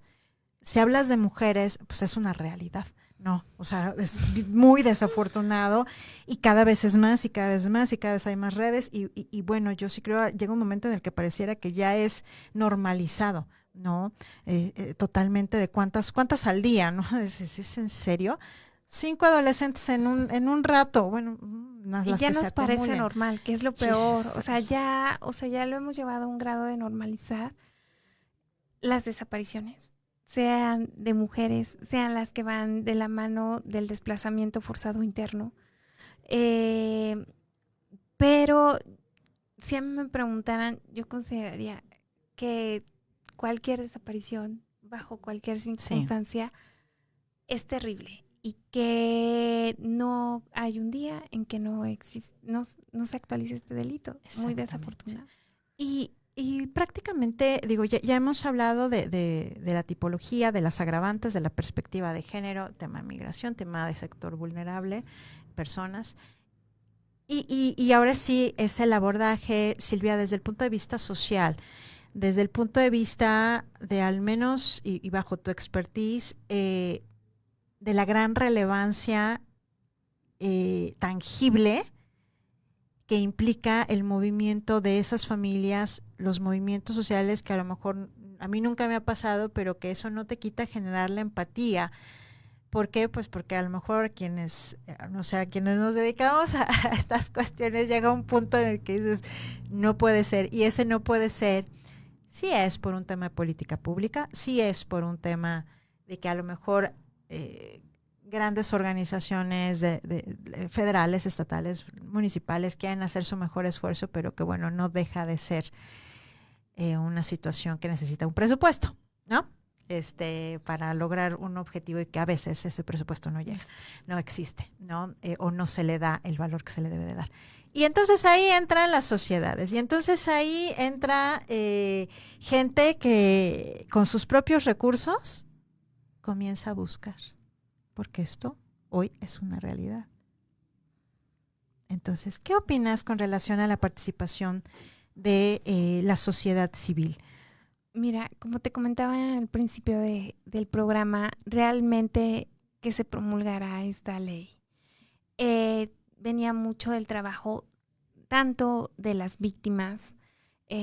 Si hablas de mujeres, pues es una realidad. No, o sea, es muy desafortunado y cada vez es más y cada vez más y cada vez hay más redes y bueno, yo sí creo llega un momento en el que pareciera que ya es normalizado, ¿no? Totalmente de cuántas al día, ¿no? ¿Es en serio? 5 adolescentes en un rato, bueno, más Y las ya que se nos parece acumulen. normal, que es lo peor. Yes, O sea, ya lo hemos llevado a un grado de normalizar las desapariciones, sean de mujeres, sean las que van de la mano del desplazamiento forzado interno. Eh, pero si a mí me preguntaran, yo consideraría que cualquier desaparición, bajo cualquier sí, circunstancia, es terrible y que no hay un día en que no se actualice este delito. Muy exactamente. desafortunado. Y prácticamente, digo, ya hemos hablado de la tipología, de las agravantes, de la perspectiva de género, tema de migración, tema de sector vulnerable, personas. Y ahora sí es el abordaje, Silvia, desde el punto de vista social, desde el punto de vista de al menos, y bajo tu expertise, de la gran relevancia tangible que implica el movimiento de esas familias, los movimientos sociales que a lo mejor a mí nunca me ha pasado, pero que eso no te quita generar la empatía. ¿Por qué? Pues porque a lo mejor quienes, no sé, a quienes nos dedicamos a estas cuestiones llega un punto en el que dices, no puede ser. Y ese no puede ser, sí es por un tema de política pública, sí es por un tema de que a lo mejor grandes organizaciones federales, estatales, municipales quieren hacer su mejor esfuerzo, pero que bueno, no deja de ser una situación que necesita un presupuesto, ¿no? Para lograr un objetivo y que a veces ese presupuesto no llega, no existe, ¿no? O no se le da el valor que se le debe de dar. Y entonces ahí entran las sociedades y entonces ahí entra gente que con sus propios recursos comienza a buscar, porque esto hoy es una realidad. Entonces, ¿qué opinas con relación a la participación de la sociedad civil? Mira, como te comentaba al principio del programa, realmente que se promulgara esta ley venía mucho del trabajo tanto de las víctimas,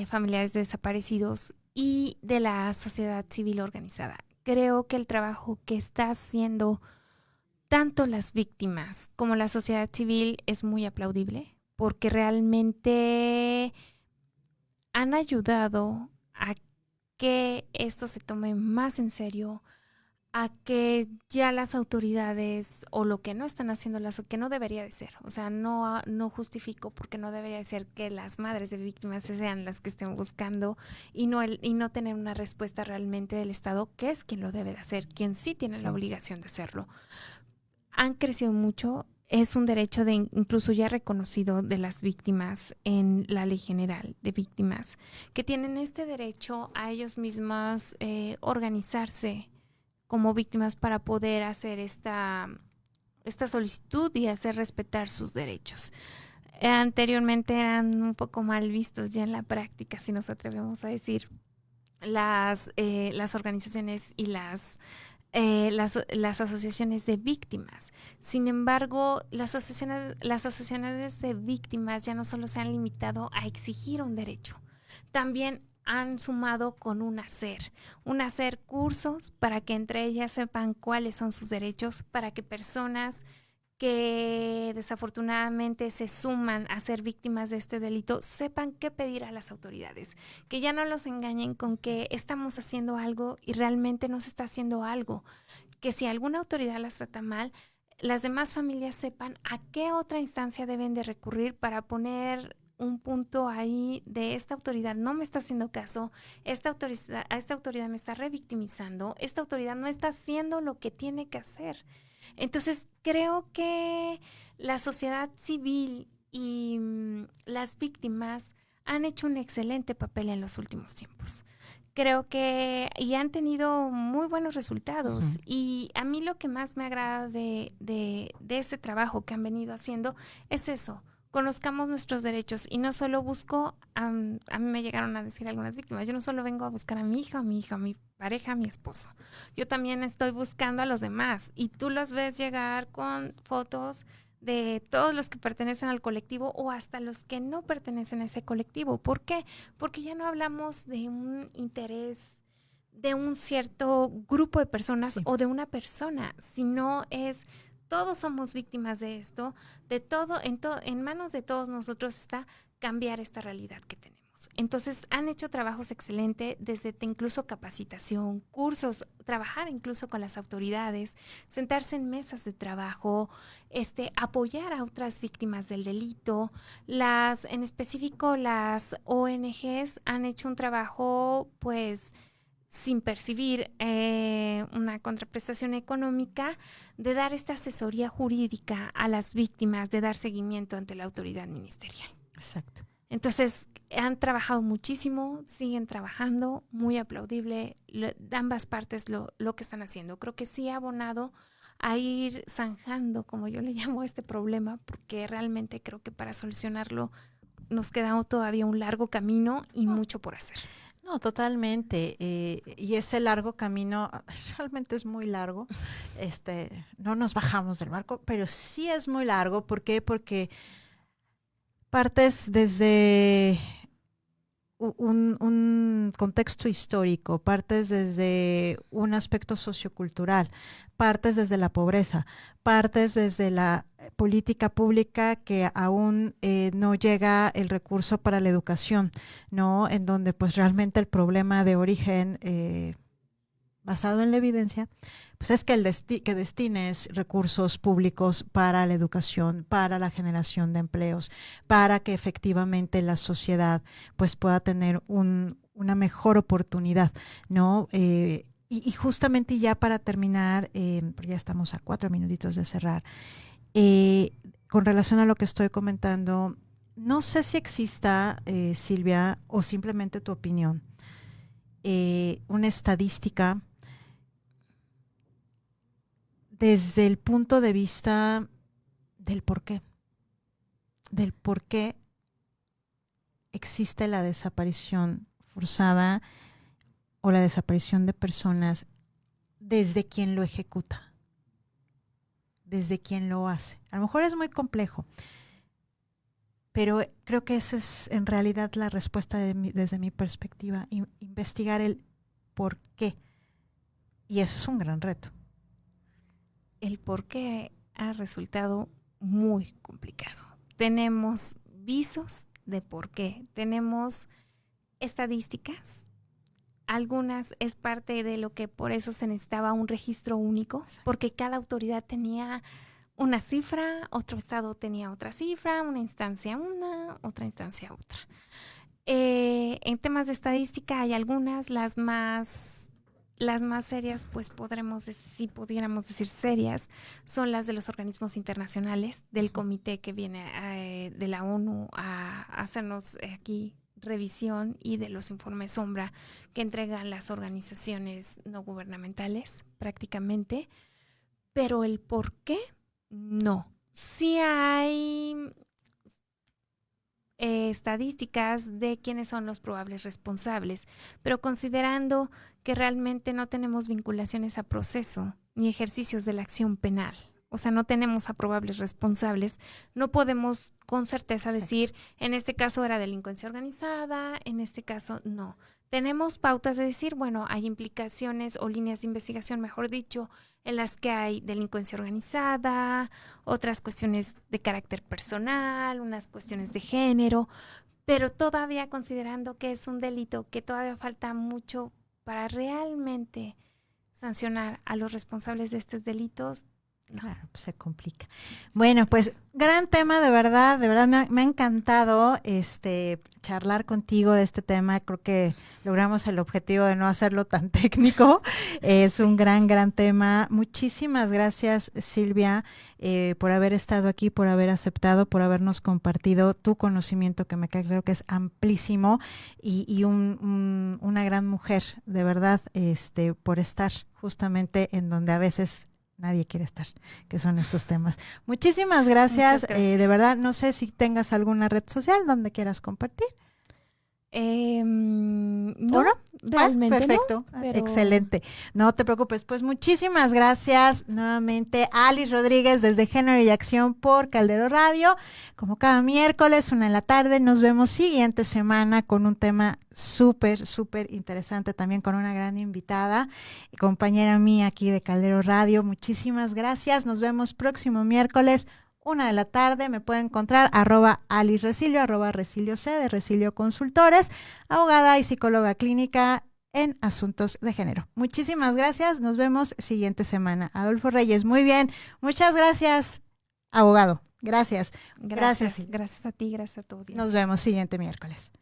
familiares de desaparecidos y de la sociedad civil organizada. Creo que el trabajo que está haciendo tanto las víctimas como la sociedad civil es muy aplaudible porque realmente han ayudado a que esto se tome más en serio, a que ya las autoridades o lo que no están haciendo, que no debería de ser, o sea, no justifico porque no debería de ser que las madres de víctimas sean las que estén buscando y no tener una respuesta realmente del Estado, que es quien lo debe de hacer, quien sí tiene la obligación de hacerlo. Han crecido mucho. Es un derecho incluso ya reconocido de las víctimas en la Ley General de Víctimas, que tienen este derecho a ellos mismos organizarse como víctimas para poder hacer esta solicitud y hacer respetar sus derechos. Anteriormente eran un poco mal vistos ya en la práctica, si nos atrevemos a decir, las organizaciones y las asociaciones de víctimas. Sin embargo, las asociaciones de víctimas ya no solo se han limitado a exigir un derecho, también han sumado con un hacer cursos para que entre ellas sepan cuáles son sus derechos, para que personas que desafortunadamente se suman a ser víctimas de este delito sepan qué pedir a las autoridades, que ya no los engañen con que estamos haciendo algo y realmente no se está haciendo algo, que si alguna autoridad las trata mal, las demás familias sepan a qué otra instancia deben de recurrir para poner un punto ahí de esta autoridad no me está haciendo caso, esta autoridad me está revictimizando, esta autoridad no está haciendo lo que tiene que hacer. Entonces, creo que la sociedad civil y las víctimas han hecho un excelente papel en los últimos tiempos. Creo que y han tenido muy buenos resultados. Ujú. Y a mí lo que más me agrada de este trabajo que han venido haciendo es eso. Conozcamos nuestros derechos y no solo busco, a mí me llegaron a decir algunas víctimas, yo no solo vengo a buscar a mi hija, a mi hija, a mi pareja, a mi esposo. Yo también estoy buscando a los demás y tú los ves llegar con fotos de todos los que pertenecen al colectivo o hasta los que no pertenecen a ese colectivo. ¿Por qué? Porque ya no hablamos de un interés de un cierto grupo de personas Sí. o de una persona, sino es todos somos víctimas de esto, de todo, en manos de todos nosotros está cambiar esta realidad que tenemos. Entonces han hecho trabajos excelentes desde incluso capacitación, cursos, trabajar incluso con las autoridades, sentarse en mesas de trabajo, apoyar a otras víctimas del delito. En específico las ONGs han hecho un trabajo pues sin percibir una contraprestación económica, de dar esta asesoría jurídica a las víctimas, de dar seguimiento ante la autoridad ministerial. Exacto. Entonces, han trabajado muchísimo, siguen trabajando, muy aplaudible, ambas partes lo que están haciendo. Creo que sí ha abonado a ir zanjando, como yo le llamo, este problema, porque realmente creo que para solucionarlo nos queda todavía un largo camino y mucho por hacer. No, totalmente. Y ese largo camino realmente es muy largo. No nos bajamos del barco, pero sí es muy largo. ¿Por qué? Porque partes desde un contexto histórico, partes desde un aspecto sociocultural, partes desde la pobreza, partes desde la política pública que aún no llega el recurso para la educación, ¿no? En donde pues realmente el problema de origen basado en la evidencia, pues es que que destines recursos públicos para la educación, para la generación de empleos, para que efectivamente la sociedad pues pueda tener una mejor oportunidad, ¿no? Y justamente ya para terminar, ya estamos a 4 minutitos de cerrar, con relación a lo que estoy comentando, no sé si exista, Silvia, o simplemente tu opinión, una estadística desde el punto de vista del del por qué existe la desaparición forzada o la desaparición de personas desde quien lo ejecuta, desde quien lo hace. A lo mejor es muy complejo, pero creo que esa es en realidad la respuesta desde mi perspectiva, investigar el por qué. Y eso es un gran reto. El por qué ha resultado muy complicado. Tenemos visos de por qué, tenemos estadísticas, algunas es parte de lo que por eso se necesitaba un registro único, porque cada autoridad tenía una cifra, otro estado tenía otra cifra, una instancia una, otra instancia otra. En temas de estadística hay algunas, las más serias, pues si pudiéramos decir serias, son las de los organismos internacionales, del comité que viene de la ONU a hacernos aquí revisión y de los informes sombra que entregan las organizaciones no gubernamentales prácticamente. Pero el por qué, no. Sí hay estadísticas de quiénes son los probables responsables, pero considerando que realmente no tenemos vinculaciones a proceso ni ejercicios de la acción penal, o sea, no tenemos a probables responsables, no podemos con certeza decir, en este caso era delincuencia organizada, en este caso no. Tenemos pautas de decir, bueno, hay implicaciones o líneas de investigación, mejor dicho, en las que hay delincuencia organizada, otras cuestiones de carácter personal, unas cuestiones de género, pero todavía considerando que es un delito, que todavía falta mucho para realmente sancionar a los responsables de estos delitos, Claro, pues se complica. Bueno, pues gran tema, de verdad me ha encantado charlar contigo de este tema. Creo que logramos el objetivo de no hacerlo tan técnico. Es un gran tema. Muchísimas gracias, Silvia, por haber estado aquí, por haber aceptado, por habernos compartido tu conocimiento, que me queda claro que es amplísimo, y una gran mujer, de verdad, por estar justamente en donde a veces nadie quiere estar, que son estos temas. Muchísimas gracias. De verdad, no sé si tengas alguna red social donde quieras compartir. No, realmente perfecto, no, pero... excelente. No te preocupes, pues muchísimas gracias nuevamente a Alice Rodríguez desde Género y Acción por Caldero Radio. Como cada miércoles, 1:00 p.m, nos vemos siguiente semana con un tema súper interesante, también con una gran invitada, compañera mía aquí de Caldero Radio. Muchísimas gracias, nos vemos próximo miércoles, 1:00 p.m. Me pueden encontrar @Alice Resilio, @Resilio C de Resilio Consultores, abogada y psicóloga clínica en asuntos de género. Muchísimas gracias, nos vemos siguiente semana. Adolfo Reyes, muy bien, muchas gracias, abogado. Gracias. Gracias a ti, gracias a tu audiencia. Nos vemos siguiente miércoles.